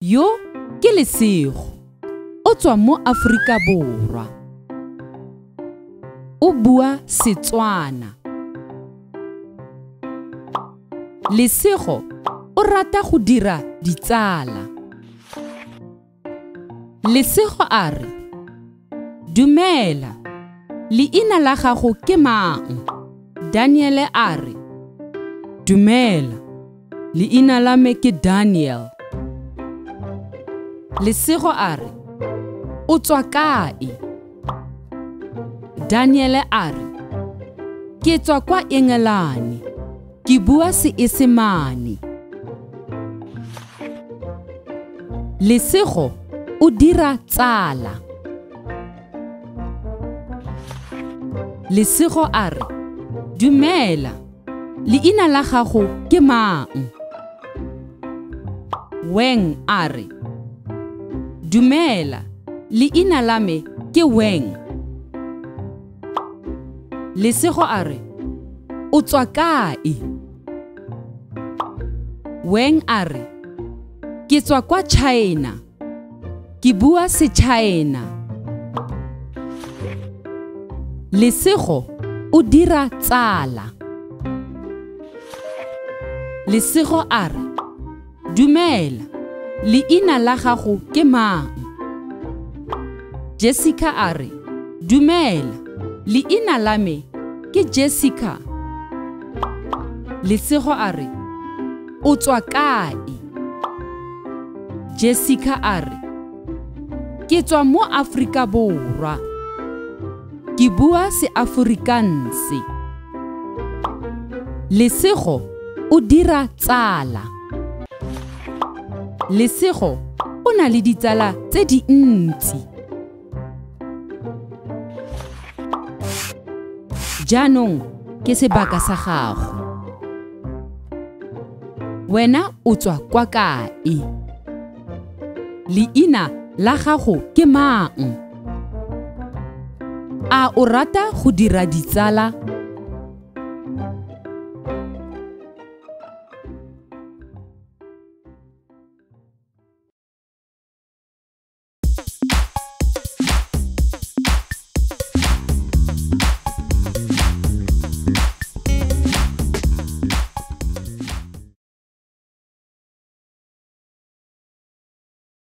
Yo ke Lesego, o tswa mo Aforika Borwa. O bua Setswana. Lesego o rata go dira ditsala. Lesego a re, "Dumela, leina la gago ke mang?" Daniel a re, "Dumela, leina la me ke Daniel." Lesego a re, "O tswa kae?" Daniel a re, "Ke tswa kwa Engelane, ke bua Seesemane." Lesego o dira tsala. Lesego a re, "Dumela, leina la gago ke mang?" Weng a re, "Dumela, leina la me ke Weng." Lesego a re, "O tswa kae?" Weng a re, "Ke tswa kwa China, ke bua Se-China." Lesego o dira tsala. Lesego a re, "Dumela, leina la gago ke mang?" Jessica a re, "Dumela, leina la me ke Jessica." Lesego a re, "O tswa kae?" Jessica a re, "Ke tswa mo Aforika Borwa, ke bua Se-Afrikaans." Lesego o dira tsala. Lesego o na le ditsala tse dintsi. Jaanong ke sebaka sa gago. Wena o tswa kwa kae? Leina la gago ke mang? A o rata go dira ditsala